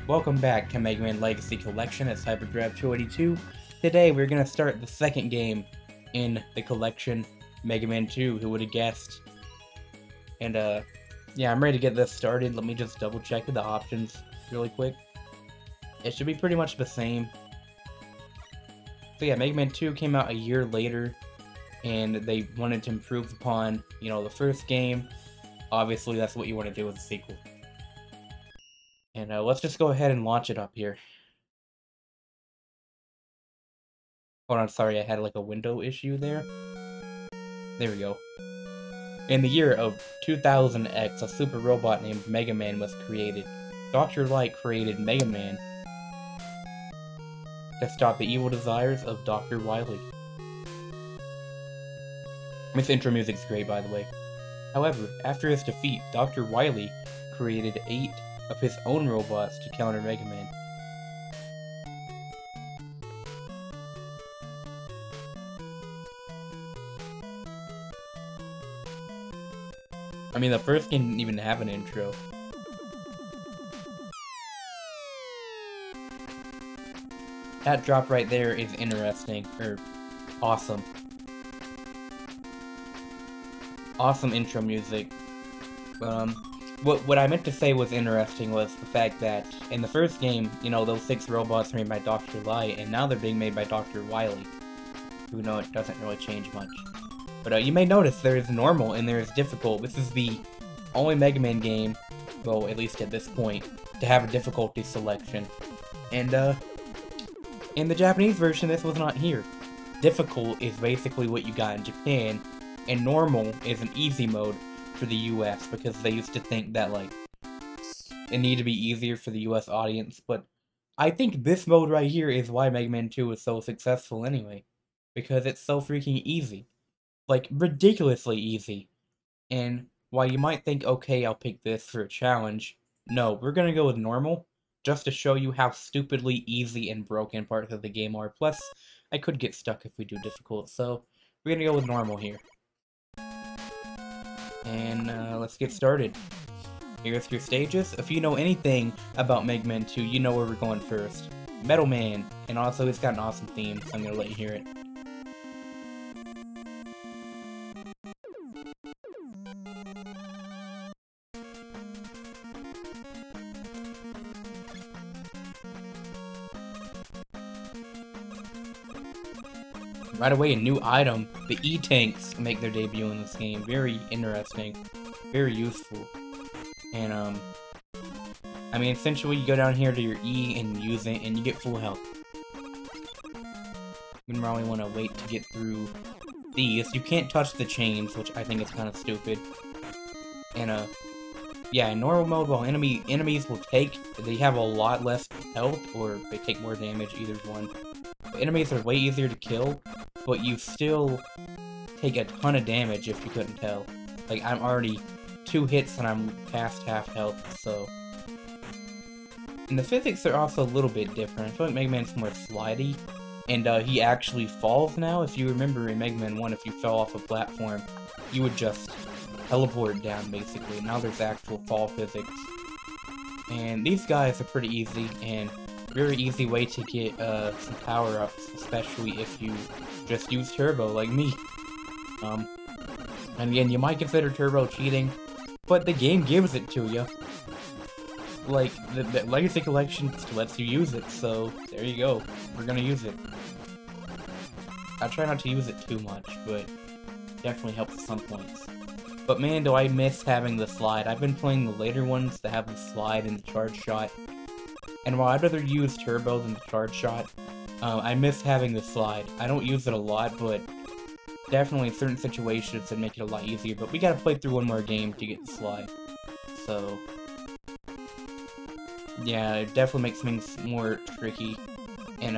Welcome back to Mega Man Legacy Collection at Cyberdrive 282. Today we're going to start the second game in the collection, Mega Man 2, who would have guessed. And yeah, I'm ready to get this started. Let me just double check the options really quick. It should be pretty much the same. So yeah, Mega Man 2 came out a year later, and they wanted to improve upon, the first game. Obviously, that's what you want to do with a sequel. And let's just go ahead and launch it up here. Hold on, sorry, I had like a window issue there. There we go. In the year of 2000X, a super robot named Mega Man was created. Dr. Light created Mega Man to stop the evil desires of Dr. Wily. This intro music's great, by the way. However, after his defeat, Dr. Wily created 8 of his own robots to counter Mega Man. I mean, the first game didn't even have an intro. That drop right there is interesting, or awesome. Awesome intro music. What I meant to say was interesting was the fact that in the first game, those 6 robots were made by Dr. Light, and now they're being made by Dr. Wily. Who know it doesn't really change much. But you may notice there is normal and there is difficult. This is the only Mega Man game, well, at least at this point, to have a difficulty selection. And in the Japanese version, this was not here. Difficult is basically what you got in Japan, and normal is an easy mode for the US, because they used to think that, like, it needed to be easier for the US audience, but I think this mode right here is why Mega Man 2 is so successful anyway, because it's so freaking easy. Like, ridiculously easy. And while you might think, okay, I'll pick this for a challenge, no, we're gonna go with normal, just to show you how stupidly easy and broken parts of the game are. Plus, I could get stuck if we do difficult, so we're gonna go with normal here. And let's get started. Here's your stages. If you know anything about Mega Man 2, you know where we're going first. Metal Man, and also it's got an awesome theme, so I'm gonna let you hear it. Right away, a new item. The E-Tanks make their debut in this game. Very interesting. Very useful. And, I mean, essentially, you go down here to your E and use it, and you get full health. You probably want to wait to get through these. You can't touch the chains, which I think is kind of stupid. And, yeah, in normal mode, while enemies will they have a lot less health, or they take more damage, either one. But enemies are way easier to kill, but you still take a ton of damage if you couldn't tell. Like, I'm already 2 hits and I'm past half health, so... And the physics are also a little bit different. I feel like Mega Man's more slidey, and he actually falls now. If you remember in Mega Man 1, if you fell off a platform, you would just teleport down, basically. Now there's actual fall physics. And these guys are pretty easy, and very easy way to get some power-ups, especially if you just use Turbo, like me. And again, you might consider Turbo cheating, but the game gives it to you. Like, the Legacy Collection lets you use it, so there you go. We're gonna use it. I try not to use it too much, but it definitely helps at some points. But man, do I miss having the slide. I've been playing the later ones that have the slide and the charge shot. And while I'd rather use Turbo than the charge shot, I miss having the slide. I don't use it a lot, but definitely in certain situations it make it a lot easier. But we gotta play through one more game to get the slide. So, yeah, it definitely makes things more tricky. And,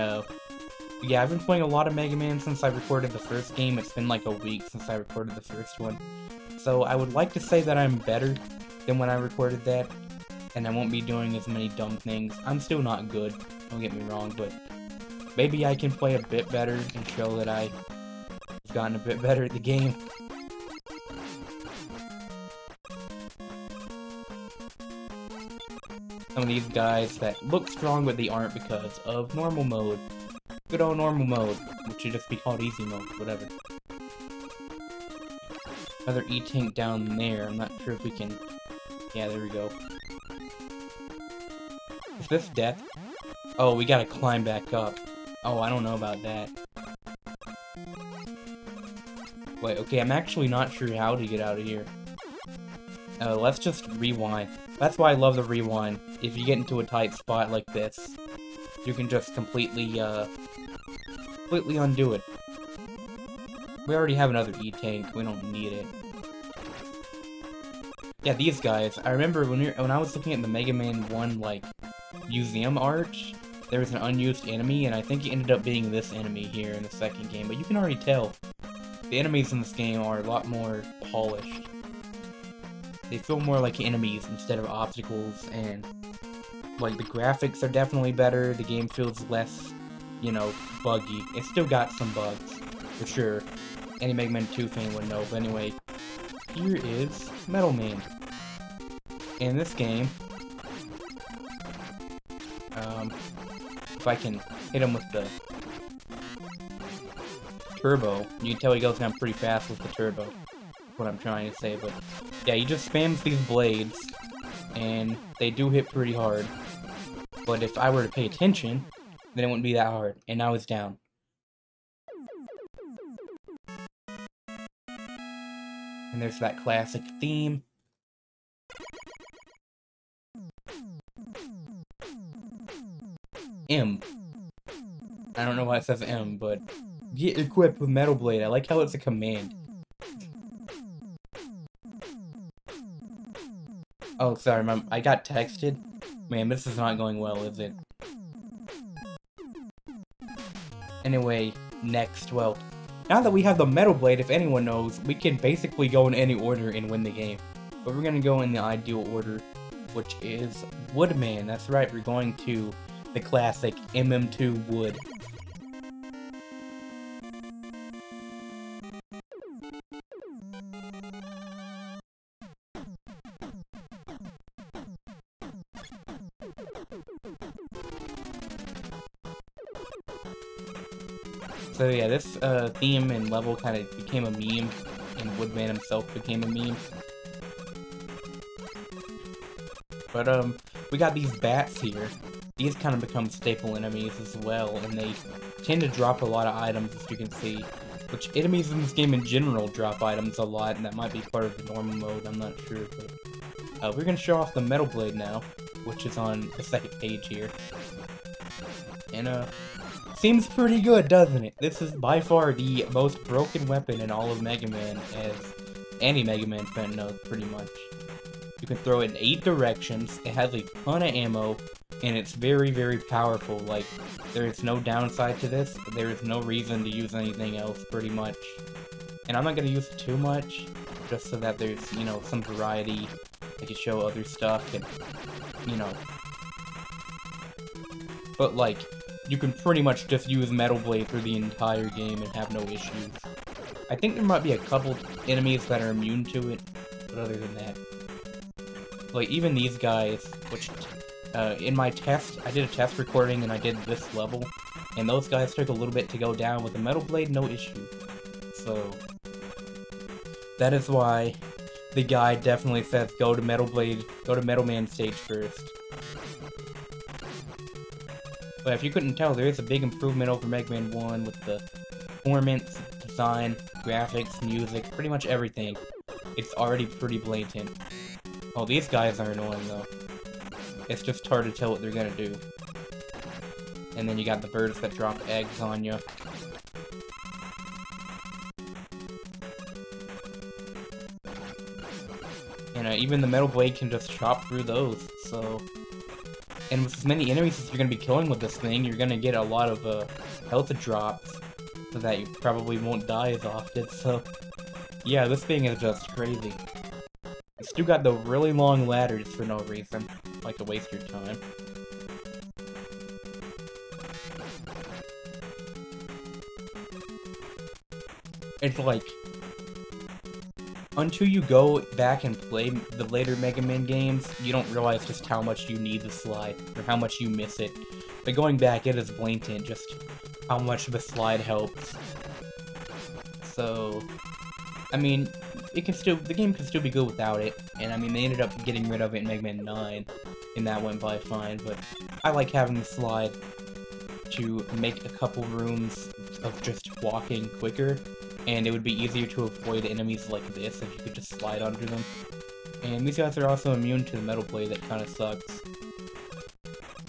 yeah, I've been playing a lot of Mega Man since I recorded the first game. It's been like a week since I recorded the first one. So I would like to say that I'm better than when I recorded that, and I won't be doing as many dumb things. I'm still not good, don't get me wrong, but maybe I can play a bit better and show that I've gotten a bit better at the game. some of these guys that look strong, but they aren't because of normal mode. Good old normal mode, which should just be called easy mode, whatever. Another E-Tank down there. I'm not sure if we can... Yeah, there we go. Is this death? Oh, we gotta climb back up. Oh, I don't know about that. Wait, okay, I'm actually not sure how to get out of here. Let's just rewind. That's why I love the rewind. If you get into a tight spot like this, you can just completely undo it. We already have another E-Tank, we don't need it. Yeah, these guys, I remember when I was looking at the Mega Man 1, like, museum arch, there was an unused enemy, and I think it ended up being this enemy here in the second game, but you can already tell. The enemies in this game are a lot more polished. They feel more like enemies instead of obstacles, and, like, the graphics are definitely better, the game feels less, you know, buggy. It's still got some bugs, for sure. Any Mega Man 2 fan would know, but anyway, here is Metal Man. In this game, if I can hit him with the turbo, you can tell he goes down pretty fast with the turbo. That's what I'm trying to say, but yeah, he just spams these blades, and they do hit pretty hard. But if I were to pay attention, then it wouldn't be that hard, and now he's down. And there's that classic theme. M. I don't know why it says M, but get equipped with Metal Blade. I like how it's a command. Oh, sorry, I got texted. Man, this is not going well, is it? Anyway, next, well, now that we have the Metal Blade, if anyone knows, we can basically go in any order and win the game. But we're gonna go in the ideal order, which is Woodman. That's right, we're going to the classic MM2 Wood. So yeah, this theme and level kind of became a meme, and Woodman himself became a meme. But we got these bats here. These kind of become staple enemies as well, and they tend to drop a lot of items, as you can see. Which enemies in this game in general drop items a lot, and that might be part of the normal mode, I'm not sure. But we're gonna show off the Metal Blade now, which is on the second page here. And seems pretty good, doesn't it? This is by far the most broken weapon in all of Mega Man, as any Mega Man fan knows, pretty much. You can throw it in 8 directions, it has a ton of ammo, and it's very, very powerful. Like, there is no downside to this, there is no reason to use anything else, pretty much. And I'm not gonna use it too much, just so that there's, you know, some variety. I can show other stuff, and, you know. But, like, you can pretty much just use Metal Blade through the entire game and have no issues. I think there might be a couple enemies that are immune to it, but other than that. Like, even these guys, which, in my test, I did a test recording and I did this level, and those guys took a little bit to go down with the Metal Blade, no issue. So, that is why the guide definitely says go to Metal Blade, go to Metal Man stage first. But if you couldn't tell, there is a big improvement over Mega Man 1 with the performance, design, graphics, music, pretty much everything. It's already pretty blatant. Oh, these guys are annoying though. It's just hard to tell what they're gonna do. And then you got the birds that drop eggs on you. And even the Metal Blade can just chop through those, so... And with as many enemies as you're going to be killing with this thing, you're going to get a lot of health drops, so that you probably won't die as often, so... Yeah, this thing is just crazy. You still got the really long ladders for no reason, like to waste your time. It's like... until you go back and play the later Mega Man games, you don't realize just how much you need the slide, or how much you miss it. But going back, it is blatant just how much the slide helps. So, I mean, the game can still be good without it, and I mean, they ended up getting rid of it in Mega Man 9, and that went by fine, but I like having the slide to make a couple rooms of just walking quicker, and it would be easier to avoid enemies like this if you could just slide under them. And these guys are also immune to the Metal Blade, that kinda sucks.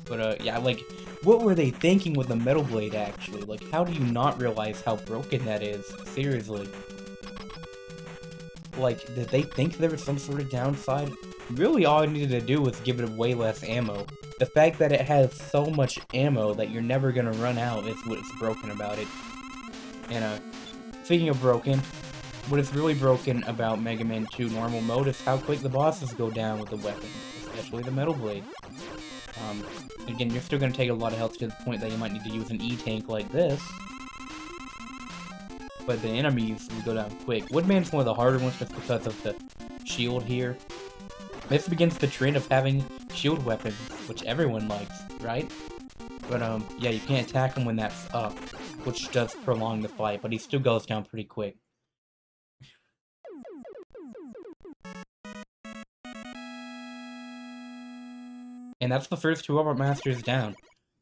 But, yeah, like, what were they thinking with the Metal Blade, actually? Like, how do you not realize how broken that is? Seriously. Like, did they think there was some sort of downside? Really, all I needed to do was give it way less ammo. The fact that it has so much ammo that you're never gonna run out is what's broken about it. And, speaking of broken, what is really broken about Mega Man 2 normal mode is how quick the bosses go down with the weapon, especially the Metal Blade. Again, you're still gonna take a lot of health to the point that you might need to use an E-tank like this. But the enemies will go down quick. Woodman's one of the harder ones just because of the shield here. This begins the trend of having shield weapons, which everyone likes, right? But, yeah, you can't attack him when that's up, which does prolong the fight, but he still goes down pretty quick. And that's the first 2 Robot Masters down.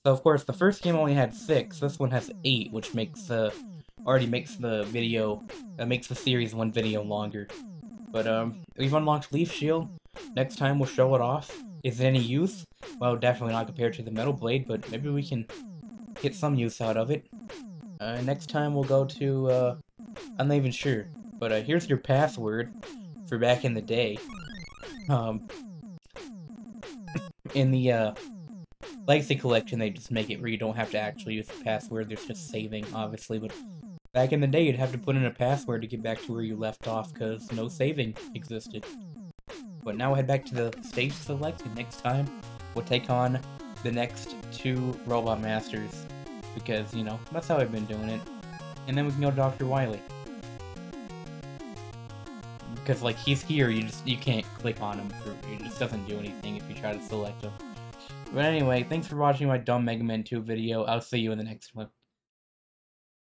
So, of course, the first game only had 6, this one has 8, which makes, already makes the video, makes the series one video longer. But, we've unlocked Leaf Shield. Next time we'll show it off. Is it any use? Well, definitely not compared to the Metal Blade, but maybe we can get some use out of it. Next time we'll go to, I'm not even sure. But, here's your password for back in the day. In the, Legacy Collection, they just make it where you don't have to actually use the password, there's just saving, obviously, but back in the day, you'd have to put in a password to get back to where you left off, because no saving existed. But now we'll head back to the stage select, and next time, we'll take on the next 2 Robot Masters, because, you know, that's how I've been doing it. And then we can go to Dr. Wily. Because, like, he's here, you can't click on him, it just doesn't do anything if you try to select him. But anyway, thanks for watching my dumb Mega Man 2 video, I'll see you in the next one.